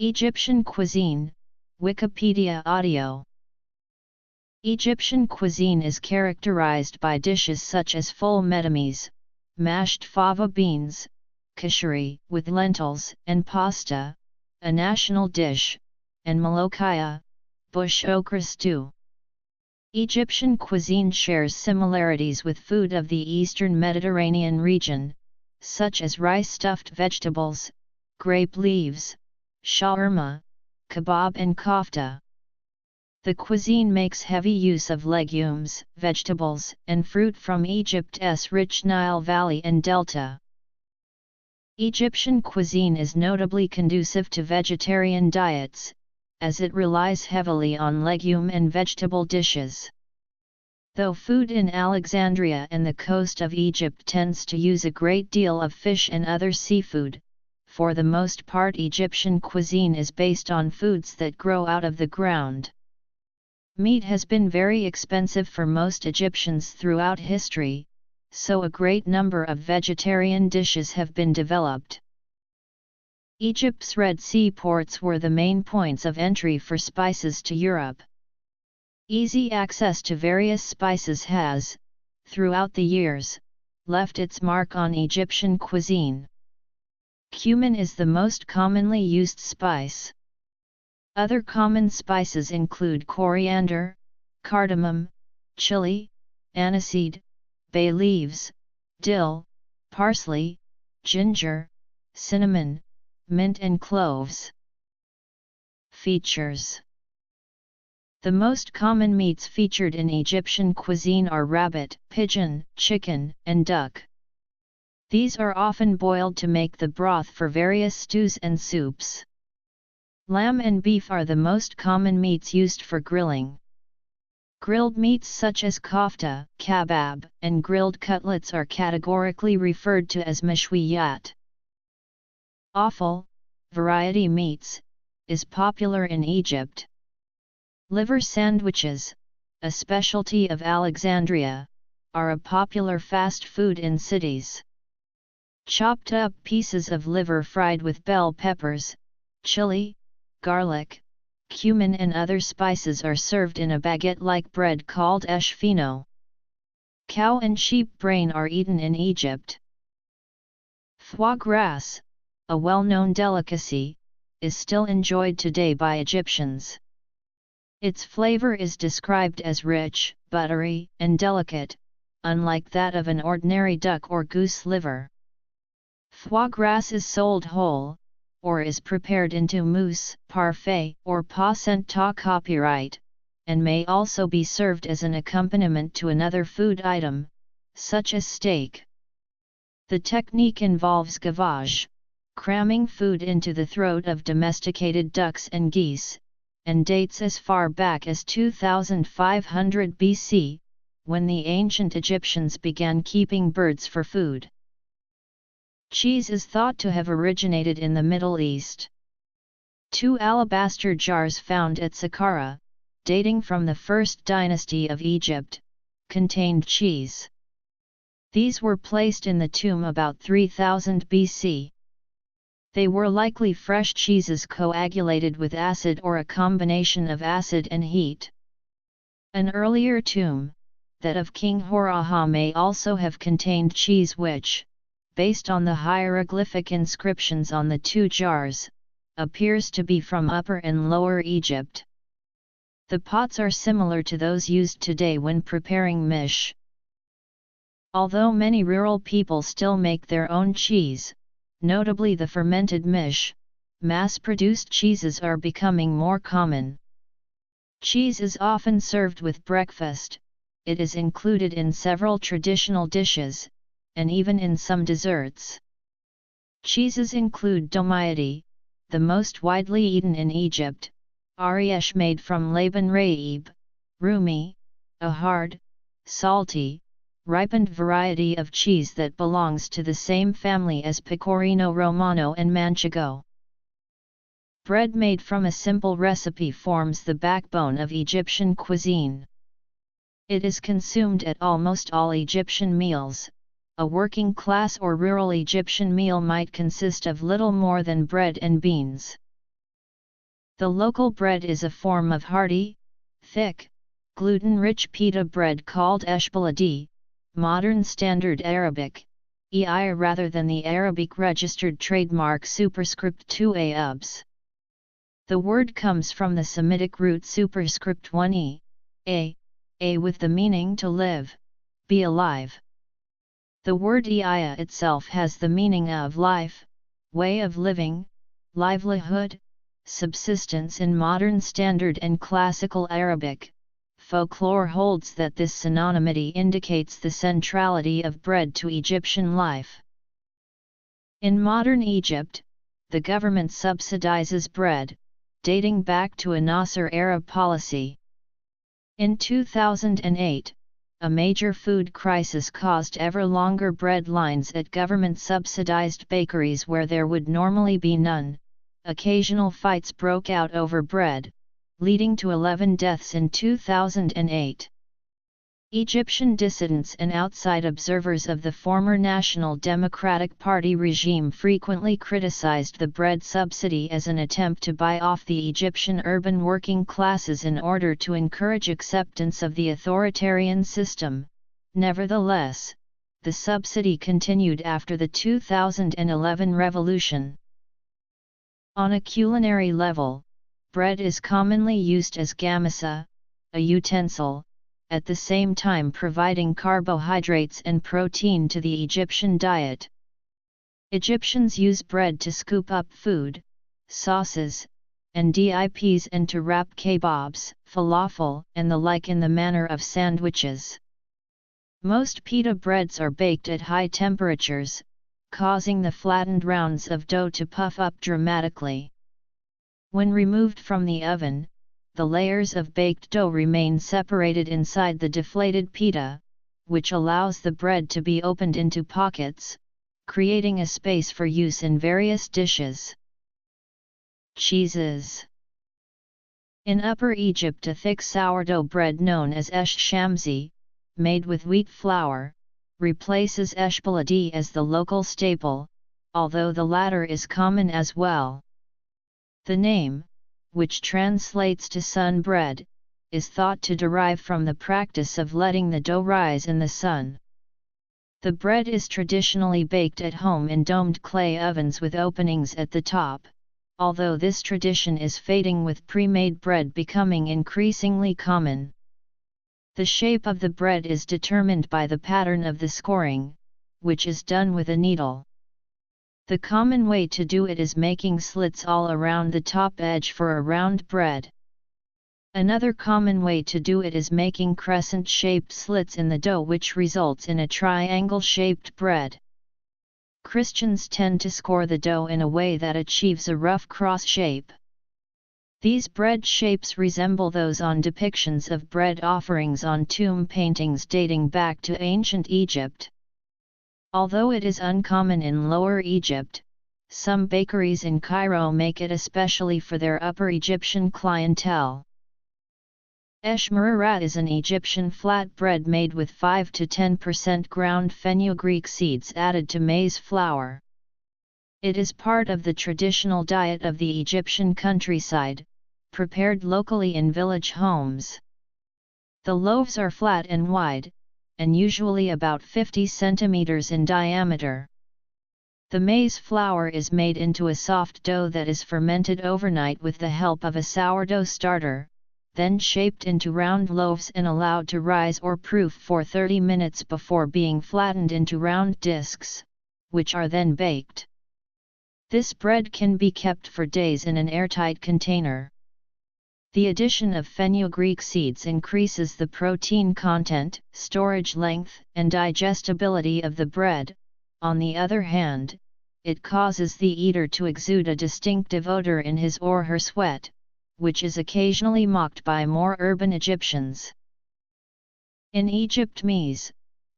Egyptian cuisine, Wikipedia audio. Egyptian cuisine is characterized by dishes such as full metames, mashed fava beans, kashari with lentils and pasta, a national dish, and molokhaya, bush okra stew. Egyptian cuisine shares similarities with food of the Eastern Mediterranean region, such as rice-stuffed vegetables, grape leaves, shawarma, kebab and kofta. The cuisine makes heavy use of legumes, vegetables, and fruit from Egypt's rich Nile Valley and Delta. Egyptian cuisine is notably conducive to vegetarian diets, as it relies heavily on legume and vegetable dishes. Though food in Alexandria and the coast of Egypt tends to use a great deal of fish and other seafood, for the most part Egyptian cuisine is based on foods that grow out of the ground. Meat has been very expensive for most Egyptians throughout history, so a great number of vegetarian dishes have been developed. Egypt's Red Sea ports were the main points of entry for spices to Europe. Easy access to various spices has, throughout the years, left its mark on Egyptian cuisine. Cumin is the most commonly used spice. Other common spices include coriander, cardamom, chili, aniseed, bay leaves, dill, parsley, ginger, cinnamon, mint and cloves. Features. The most common meats featured in Egyptian cuisine are rabbit, pigeon, chicken, and duck. These are often boiled to make the broth for various stews and soups. Lamb and beef are the most common meats used for grilling. Grilled meats such as kofta, kebab, and grilled cutlets are categorically referred to as mashwiyat. Offal, variety meats, is popular in Egypt. Liver sandwiches, a specialty of Alexandria, are a popular fast food in cities. Chopped up pieces of liver fried with bell peppers, chili, garlic, cumin and other spices are served in a baguette-like bread called esh fino. Cow and sheep brain are eaten in Egypt. Foie gras, a well-known delicacy, is still enjoyed today by Egyptians. Its flavor is described as rich, buttery, and delicate, unlike that of an ordinary duck or goose liver. Foie gras is sold whole, or is prepared into mousse, parfait, or pas-cent-ta copyright, and may also be served as an accompaniment to another food item, such as steak. The technique involves gavage, cramming food into the throat of domesticated ducks and geese, and dates as far back as 2500 BC, when the ancient Egyptians began keeping birds for food. Cheese is thought to have originated in the Middle East. 2 alabaster jars found at Saqqara, dating from the first dynasty of Egypt, contained cheese. These were placed in the tomb about 3000 BC. They were likely fresh cheeses coagulated with acid or a combination of acid and heat. An earlier tomb, that of King Horaha, may also have contained cheese which, based on the hieroglyphic inscriptions on the 2 jars, appears to be from Upper and Lower Egypt. The pots are similar to those used today when preparing mish. Although many rural people still make their own cheese, notably the fermented mish, mass-produced cheeses are becoming more common. Cheese is often served with breakfast, it is included in several traditional dishes, and even in some desserts. Cheeses include domiati, the most widely eaten in Egypt, Arish made from Laban Raib, Rumi, a hard, salty, ripened variety of cheese that belongs to the same family as Pecorino Romano and Manchego. Bread made from a simple recipe forms the backbone of Egyptian cuisine. It is consumed at almost all Egyptian meals. A working class or rural Egyptian meal might consist of little more than bread and beans. The local bread is a form of hearty, thick, gluten-rich pita bread called eshbaladi, modern standard Arabic, EI rather than the Arabic registered trademark superscript 2a ubs. The word comes from the Semitic root superscript 1e, a with the meaning to live, be alive. The word iya itself has the meaning of life, way of living, livelihood, subsistence in modern standard and classical Arabic. Folklore holds that this synonymity indicates the centrality of bread to Egyptian life. In modern Egypt, the government subsidizes bread, dating back to a Nasser-era policy. In 2008, a major food crisis caused ever longer bread lines at government-subsidized bakeries where there would normally be none. Occasional fights broke out over bread, leading to 11 deaths in 2008. Egyptian dissidents and outside observers of the former National Democratic Party regime frequently criticized the bread subsidy as an attempt to buy off the Egyptian urban working classes in order to encourage acceptance of the authoritarian system. Nevertheless, the subsidy continued after the 2011 revolution. On a culinary level, bread is commonly used as gamasa, a utensil, at the same time providing carbohydrates and protein to the Egyptian diet. Egyptians use bread to scoop up food, sauces, and dips and to wrap kebabs, falafel, and the like in the manner of sandwiches. Most pita breads are baked at high temperatures, causing the flattened rounds of dough to puff up dramatically. When removed from the oven, the layers of baked dough remain separated inside the deflated pita, which allows the bread to be opened into pockets, creating a space for use in various dishes. Cheeses. In Upper Egypt, a thick sourdough bread known as esh shamsi, made with wheat flour, replaces eshbaladi as the local staple, although the latter is common as well. The name, which translates to sun bread, is thought to derive from the practice of letting the dough rise in the sun. The bread is traditionally baked at home in domed clay ovens with openings at the top, although this tradition is fading with pre-made bread becoming increasingly common. The shape of the bread is determined by the pattern of the scoring, which is done with a needle. The common way to do it is making slits all around the top edge for a round bread. Another common way to do it is making crescent-shaped slits in the dough, which results in a triangle-shaped bread. Christians tend to score the dough in a way that achieves a rough cross shape. These bread shapes resemble those on depictions of bread offerings on tomb paintings dating back to ancient Egypt. Although it is uncommon in Lower Egypt, some bakeries in Cairo make it especially for their Upper Egyptian clientele. Esh marara is an Egyptian flat bread made with 5 to 10% ground fenugreek seeds added to maize flour. It is part of the traditional diet of the Egyptian countryside, prepared locally in village homes. The loaves are flat and wide, and usually about 50 centimeters in diameter. The maize flour is made into a soft dough that is fermented overnight with the help of a sourdough starter, then shaped into round loaves and allowed to rise or proof for 30 minutes before being flattened into round discs, which are then baked. This bread can be kept for days in an airtight container. The addition of fenugreek seeds increases the protein content, storage length, and digestibility of the bread. On the other hand, it causes the eater to exude a distinctive odor in his or her sweat, which is occasionally mocked by more urban Egyptians. In Egypt, meze,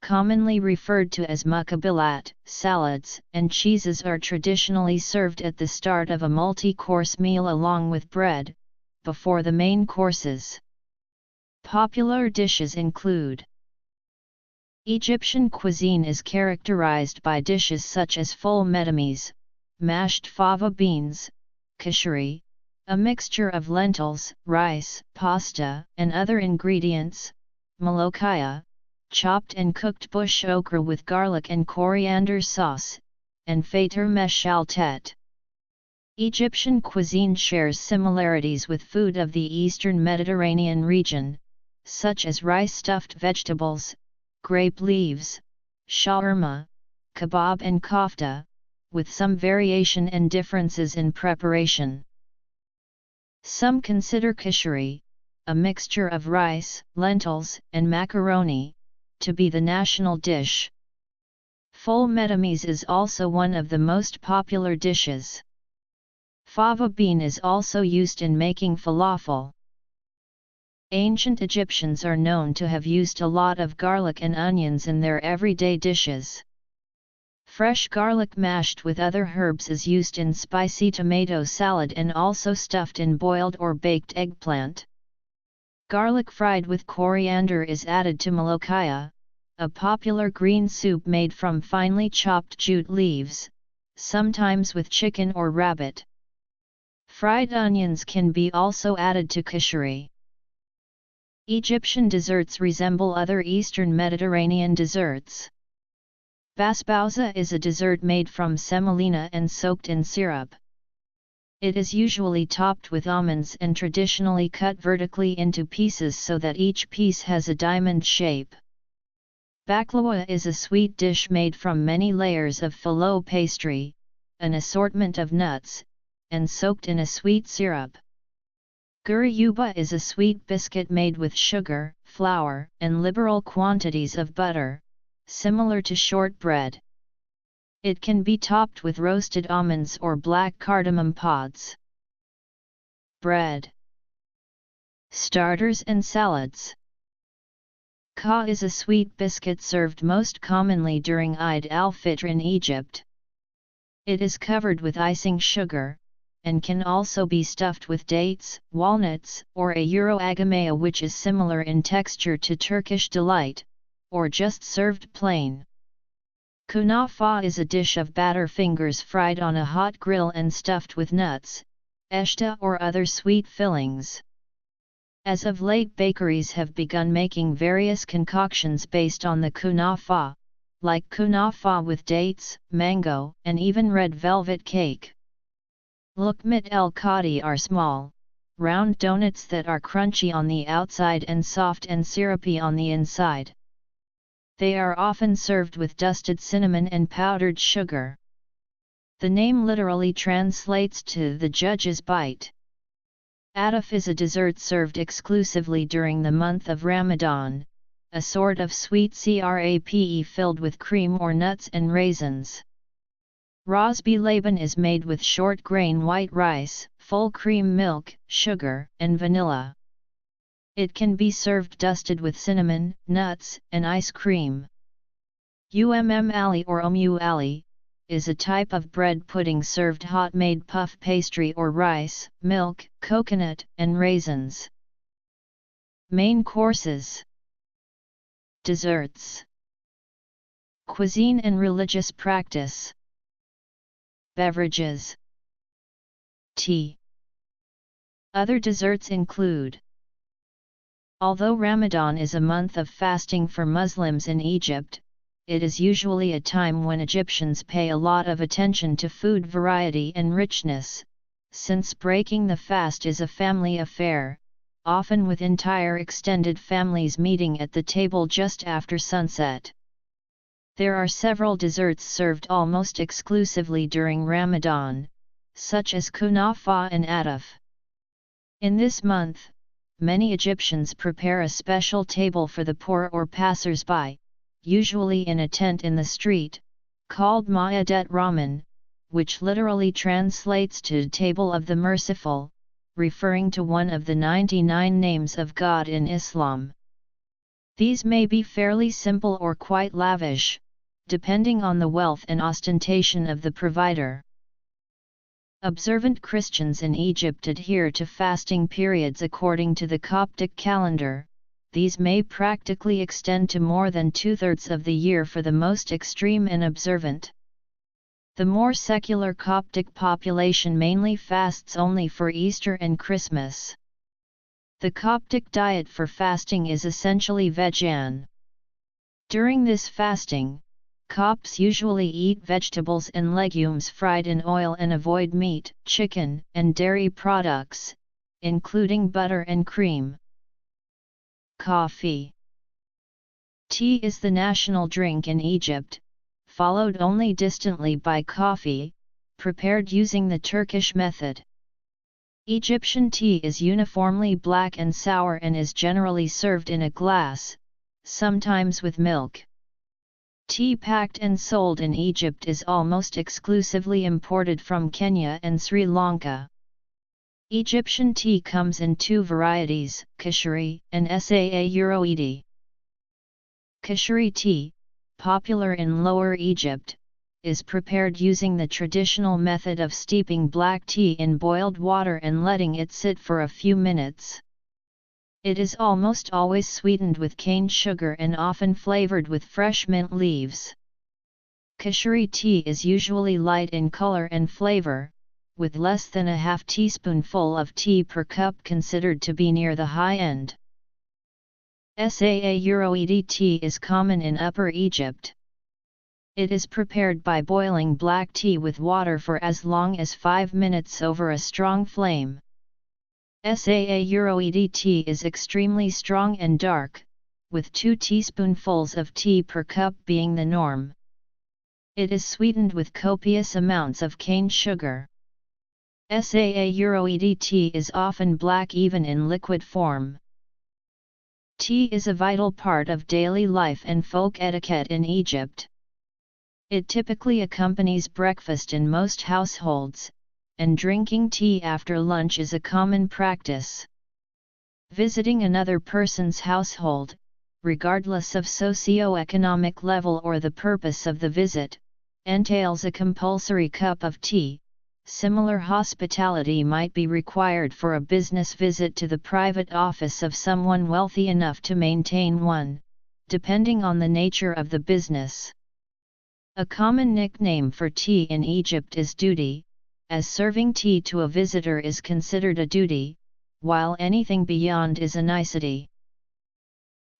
commonly referred to as muqabbilat, salads, and cheeses are traditionally served at the start of a multi-course meal along with bread, before the main courses. Popular dishes include: Egyptian cuisine is characterized by dishes such as full medames, mashed fava beans, kashari, A mixture of lentils, rice, pasta, and other ingredients, malokhaya, chopped and cooked bush okra with garlic and coriander sauce, and fater meshaltet. Egyptian cuisine shares similarities with food of the Eastern Mediterranean region, such as rice-stuffed vegetables, grape leaves, shawarma, kebab and kofta, with some variation and differences in preparation. Some consider kishri, a mixture of rice, lentils, and macaroni, to be the national dish. Full metames is also one of the most popular dishes. Fava bean is also used in making falafel. Ancient Egyptians are known to have used a lot of garlic and onions in their everyday dishes. Fresh garlic mashed with other herbs is used in spicy tomato salad and also stuffed in boiled or baked eggplant. Garlic fried with coriander is added to malokhaya, a popular green soup made from finely chopped jute leaves, sometimes with chicken or rabbit. Fried onions can be also added to kishri. Egyptian desserts resemble other Eastern Mediterranean desserts. Basbousa is a dessert made from semolina and soaked in syrup. It is usually topped with almonds and traditionally cut vertically into pieces so that each piece has a diamond shape. Baklava is a sweet dish made from many layers of filo pastry, an assortment of nuts, and soaked in a sweet syrup. Guriyuba is a sweet biscuit made with sugar, flour, and liberal quantities of butter, similar to shortbread. It can be topped with roasted almonds or black cardamom pods. Bread. Starters and salads. Ka is a sweet biscuit served most commonly during Eid al-Fitr in Egypt. It is covered with icing sugar, and can also be stuffed with dates, walnuts, or a agamea, which is similar in texture to Turkish delight, or just served plain. Kunafa is a dish of batter fingers fried on a hot grill and stuffed with nuts, eshta or other sweet fillings. As of late, bakeries have begun making various concoctions based on the kunafa, like kunafa with dates, mango, and even red velvet cake. Lukmat el-Qadi are small, round donuts that are crunchy on the outside and soft and syrupy on the inside. They are often served with dusted cinnamon and powdered sugar. The name literally translates to the judge's bite. Atif is a dessert served exclusively during the month of Ramadan, a sort of sweet crepe filled with cream or nuts and raisins. Rasbi Laban is made with short grain white rice, full cream milk, sugar, and vanilla. It can be served dusted with cinnamon, nuts, and ice cream. Ali or Ali is a type of bread pudding served hot, made puff pastry or rice, milk, coconut, and raisins. Main courses. Desserts. Cuisine and religious practice. Beverages. Tea. Other desserts include. Although Ramadan is a month of fasting for Muslims in Egypt, it is usually a time when Egyptians pay a lot of attention to food variety and richness, since breaking the fast is a family affair, often with entire extended families meeting at the table just after sunset. There are several desserts served almost exclusively during Ramadan, such as kunafa and atif. In this month, many Egyptians prepare a special table for the poor or passers-by, usually in a tent in the street, called Ma'adet Rahman, which literally translates to Table of the Merciful, referring to one of the 99 names of God in Islam. These may be fairly simple or quite lavish, depending on the wealth and ostentation of the provider. Observant Christians in Egypt adhere to fasting periods according to the Coptic calendar. These may practically extend to more than 2/3 of the year for the most extreme and observant. The more secular Coptic population mainly fasts only for Easter and Christmas. The Coptic diet for fasting is essentially vegan. During this fasting, Copts usually eat vegetables and legumes fried in oil and avoid meat, chicken, and dairy products, including butter and cream. Coffee. Tea is the national drink in Egypt, followed only distantly by coffee, prepared using the Turkish method. Egyptian tea is uniformly black and sour and is generally served in a glass, sometimes with milk. Tea packed and sold in Egypt is almost exclusively imported from Kenya and Sri Lanka. Egyptian tea comes in two varieties, Kashiri and Saa Euroedi. Kashiri tea, popular in Lower Egypt, is prepared using the traditional method of steeping black tea in boiled water and letting it sit for a few minutes. It is almost always sweetened with cane sugar and often flavored with fresh mint leaves. Kashiri tea is usually light in color and flavor, with less than a half teaspoonful of tea per cup considered to be near the high end. Saa Euroedi tea is common in Upper Egypt. It is prepared by boiling black tea with water for as long as 5 minutes over a strong flame. Saa Euroedi tea is extremely strong and dark, with 2 teaspoonfuls of tea per cup being the norm. It is sweetened with copious amounts of cane sugar. Saa Euroedi tea is often black even in liquid form. Tea is a vital part of daily life and folk etiquette in Egypt. It typically accompanies breakfast in most households, and drinking tea after lunch is a common practice. Visiting another person's household, regardless of socio-economic level or the purpose of the visit, entails a compulsory cup of tea. Similar hospitality might be required for a business visit to the private office of someone wealthy enough to maintain one, depending on the nature of the business. A common nickname for tea in Egypt is duty, as serving tea to a visitor is considered a duty, while anything beyond is a nicety.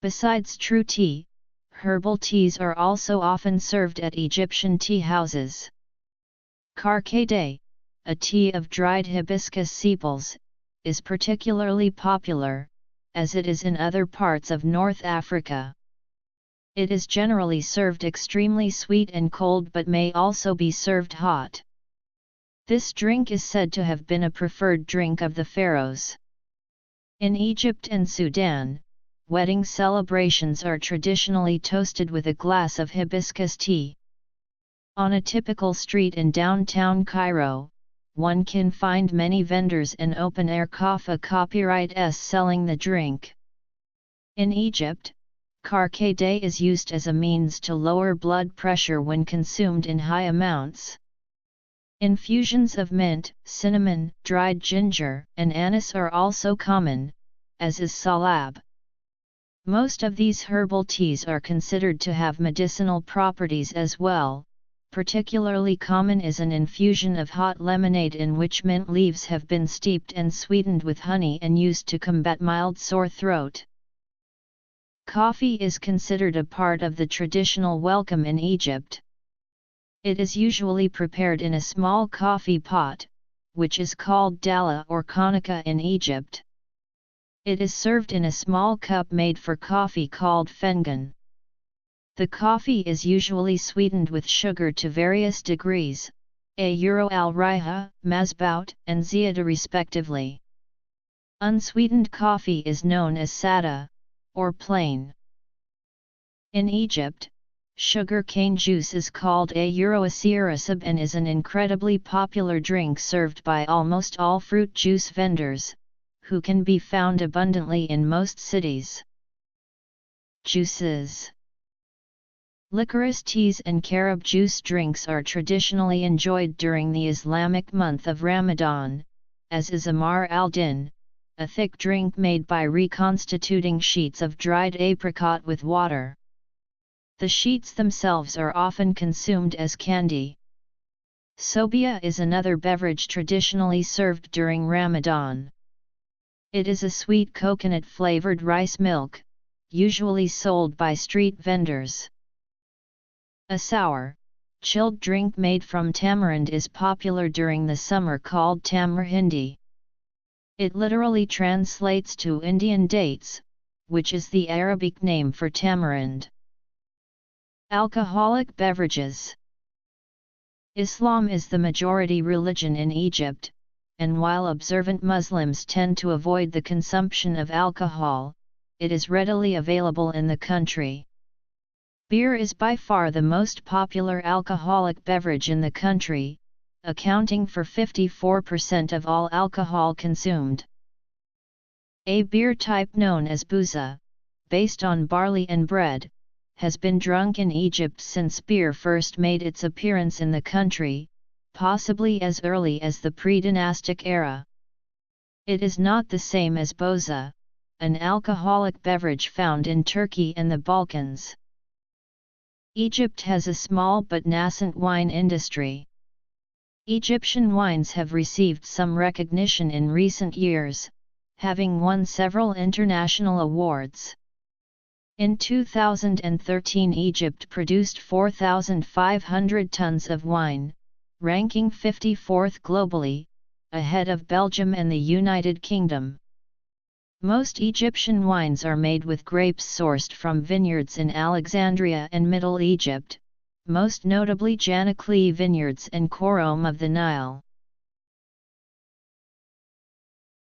Besides true tea, herbal teas are also often served at Egyptian tea houses. Karkade, a tea of dried hibiscus sepals, is particularly popular, as it is in other parts of North Africa. It is generally served extremely sweet and cold but may also be served hot. This drink is said to have been a preferred drink of the pharaohs. In Egypt and Sudan, wedding celebrations are traditionally toasted with a glass of hibiscus tea. On a typical street in downtown Cairo, one can find many vendors and open-air copyrights selling the drink. In Egypt, karkade is used as a means to lower blood pressure when consumed in high amounts. Infusions of mint, cinnamon, dried ginger, and anise are also common, as is salab. Most of these herbal teas are considered to have medicinal properties as well. Particularly common is an infusion of hot lemonade in which mint leaves have been steeped and sweetened with honey and used to combat mild sore throat. Coffee is considered a part of the traditional welcome in Egypt. It is usually prepared in a small coffee pot, which is called dalla or konica in Egypt. It is served in a small cup made for coffee called fengan. The coffee is usually sweetened with sugar to various degrees, euro al-riha, mazbout, and ziyada respectively. Unsweetened coffee is known as sada, or plain. In Egypt, sugar cane juice is called asirasab and is an incredibly popular drink served by almost all fruit juice vendors, who can be found abundantly in most cities. Juices. Licorice teas and carob juice drinks are traditionally enjoyed during the Islamic month of Ramadan, as is Amar al-Din, a thick drink made by reconstituting sheets of dried apricot with water. The sheets themselves are often consumed as candy. Sobia is another beverage traditionally served during Ramadan. It is a sweet coconut-flavored rice milk, usually sold by street vendors. A sour, chilled drink made from tamarind is popular during the summer called Tamar Hindi. It literally translates to Indian dates, which is the Arabic name for tamarind. Alcoholic beverages. Islam is the majority religion in Egypt, and while observant Muslims tend to avoid the consumption of alcohol, it is readily available in the country. Beer is by far the most popular alcoholic beverage in the country, accounting for 54% of all alcohol consumed. A beer type known as bouza, based on barley and bread, has been drunk in Egypt since beer first made its appearance in the country, possibly as early as the pre-dynastic era. It is not the same as boza, an alcoholic beverage found in Turkey and the Balkans. Egypt has a small but nascent wine industry. Egyptian wines have received some recognition in recent years, having won several international awards. In 2013, Egypt produced 4,500 tons of wine, ranking 54th globally, ahead of Belgium and the United Kingdom. Most Egyptian wines are made with grapes sourced from vineyards in Alexandria and Middle Egypt, most notably Janakli vineyards and Korom of the Nile.